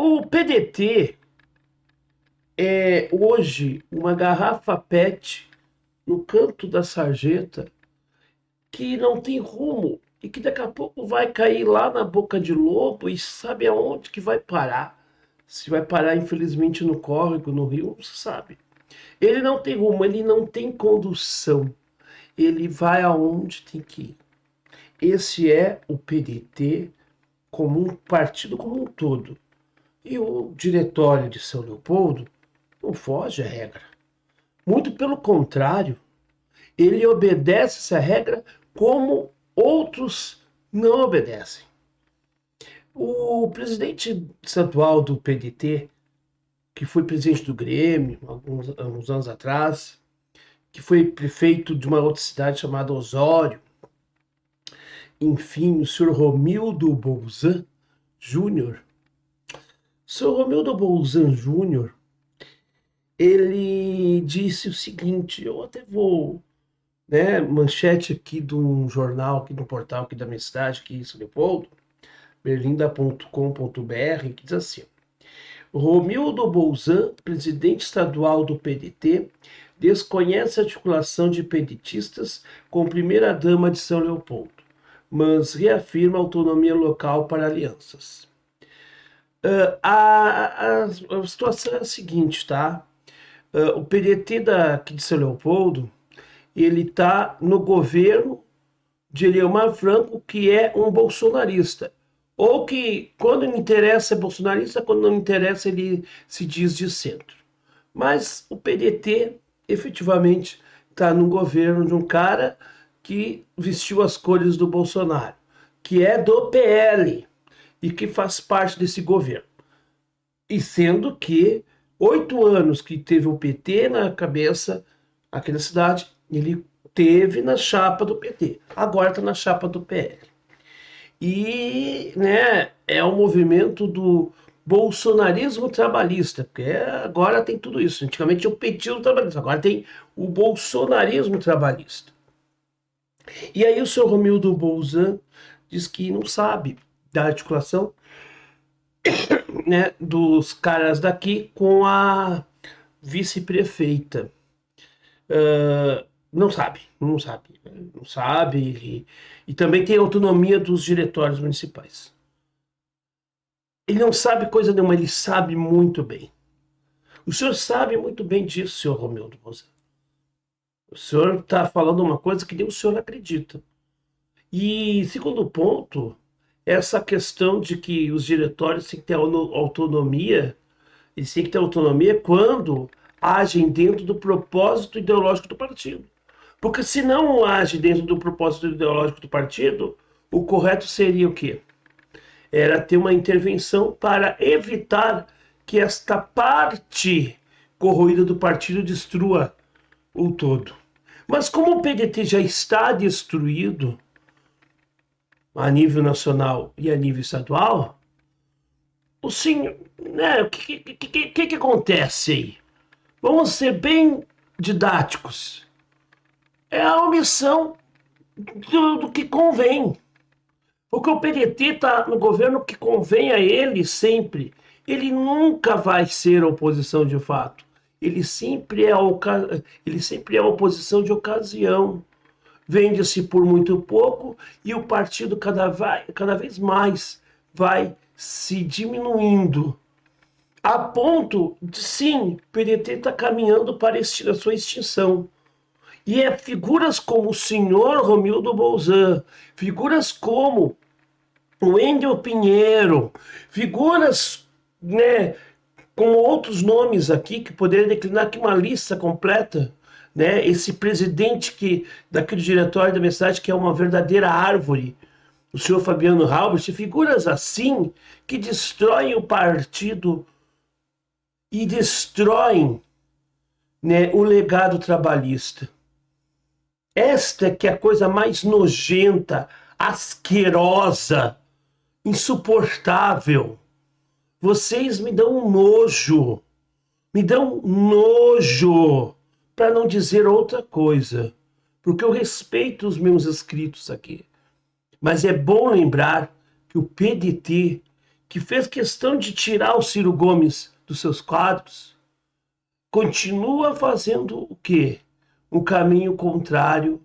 O PDT é hoje uma garrafa PET no canto da sarjeta que não tem rumo e que daqui a pouco vai cair lá na boca de lobo e sabe aonde que vai parar. Se vai parar, infelizmente, no córrego, no rio, não se sabe. Ele não tem rumo, ele não tem condução. Ele vai aonde tem que ir. Esse é o PDT como um partido como um todo. E o diretório de São Leopoldo não foge à regra. Muito pelo contrário, ele obedece essa regra como outros não obedecem. O presidente estadual do PDT, que foi presidente do Grêmio alguns anos atrás, que foi prefeito de uma outra cidade chamada Osório, enfim, o senhor Romildo Bolzan Júnior. O senhor Romildo Bolzan Júnior, ele disse o seguinte, eu até vou, né, manchete aqui de um jornal, aqui do portal aqui da minha cidade, aqui em São Leopoldo, berlinda.com.br, que diz assim: Romildo Bolzan, presidente estadual do PDT, desconhece a articulação de pedetistas com primeira-dama de São Leopoldo, mas reafirma autonomia local para alianças. A situação é a seguinte, tá? O PDT aqui de São Leopoldo, ele está no governo de Eliomar Franco, que é um bolsonarista. Ou que, quando lhe interessa, é bolsonarista, quando não interessa, ele se diz de centro. Mas o PDT, efetivamente, está no governo de um cara que vestiu as cores do Bolsonaro, que é do PL e que faz parte desse governo. E sendo que 8 anos que teve o PT na cabeça aqui na cidade, ele teve na chapa do PT, agora está na chapa do PL. E, né, é o movimento do bolsonarismo trabalhista, porque agora tem tudo isso. Antigamente tinha o petismo trabalhista, agora tem o bolsonarismo trabalhista. E aí o senhor Romildo Bolzan diz que não sabe da articulação, né, dos caras daqui com a vice-prefeita. Não sabe, não sabe. E também tem a autonomia dos diretórios municipais. Ele não sabe coisa nenhuma, ele sabe muito bem. O senhor sabe muito bem disso, senhor Romildo Bolzan. O senhor está falando uma coisa que nem o senhor acredita. E segundo ponto, essa questão de que os diretórios têm que ter autonomia, eles têm que ter autonomia quando agem dentro do propósito ideológico do partido. Porque se não age dentro do propósito ideológico do partido, o correto seria o quê? Era ter uma intervenção para evitar que esta parte corroída do partido destrua o todo. Mas como o PDT já está destruído a nível nacional e a nível estadual, o senhor, né, o que acontece aí? Vamos ser bem didáticos. É a omissão do que convém. Porque o PDT está no governo que convém a ele sempre. Ele nunca vai ser oposição de fato. Ele sempre é a oposição de ocasião. Vende-se por muito pouco e o partido cada vez mais vai se diminuindo. A ponto de, sim, o PDT está caminhando para a sua extinção. E é figuras como o senhor Romildo Bolzan, figuras como o Wendel Pinheiro, figuras, né, com outros nomes aqui, que poderia declinar aqui uma lista completa, né, esse presidente daquele diretório da minha cidade, que é uma verdadeira árvore, o senhor Fabiano Halbert, figuras assim que destroem o partido e destroem, né, o legado trabalhista. Esta que é a coisa mais nojenta, asquerosa, insuportável. Vocês me dão nojo, para não dizer outra coisa, porque eu respeito os meus inscritos aqui. Mas é bom lembrar que o PDT que fez questão de tirar o Ciro Gomes dos seus quadros, continua fazendo o quê? Um caminho contrário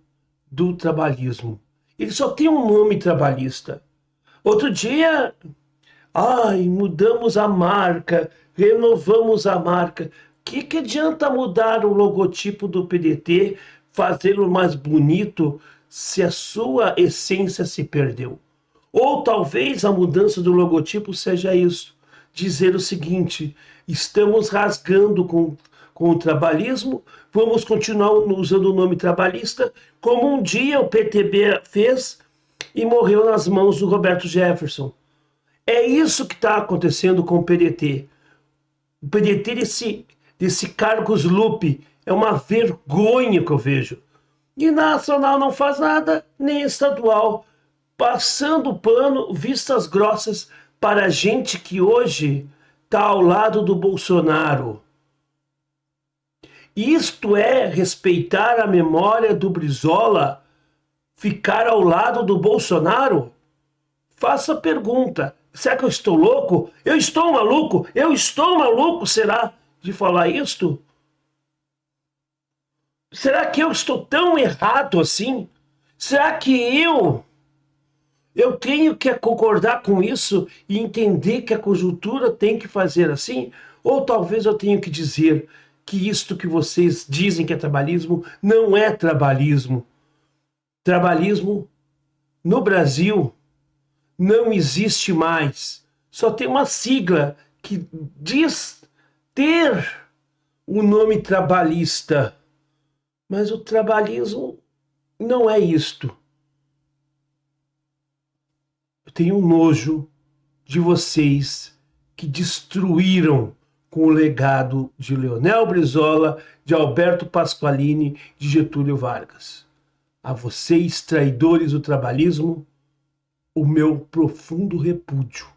do trabalhismo. Ele só tem um nome trabalhista. Outro dia, mudamos a marca, renovamos a marca. Que adianta mudar o logotipo do PDT, fazê-lo mais bonito, se a sua essência se perdeu? Ou talvez a mudança do logotipo seja isso, dizer o seguinte: estamos rasgando com o trabalhismo, vamos continuar usando o nome trabalhista, como um dia o PTB fez e morreu nas mãos do Roberto Jefferson. É isso que está acontecendo com o PDT. O PDT desse Cargos Lupe é uma vergonha que eu vejo. E nacional não faz nada, nem estadual, passando pano, vistas grossas para gente que hoje está ao lado do Bolsonaro. Isto é respeitar a memória do Brizola, ficar ao lado do Bolsonaro? Faça a pergunta. Será que eu estou louco? Eu estou maluco? Eu estou maluco, será, de falar isto? Será que eu estou tão errado assim? Será que eu tenho que concordar com isso e entender que a conjuntura tem que fazer assim? Ou talvez eu tenha que dizer que isto que vocês dizem que é trabalhismo não é trabalhismo. Trabalhismo no Brasil não existe mais. Só tem uma sigla que diz ter o nome trabalhista. Mas o trabalhismo não é isto. Eu tenho nojo de vocês que destruíram com o legado de Leonel Brizola, de Alberto Pasqualini, de Getúlio Vargas. A vocês, traidores do trabalhismo, o meu profundo repúdio.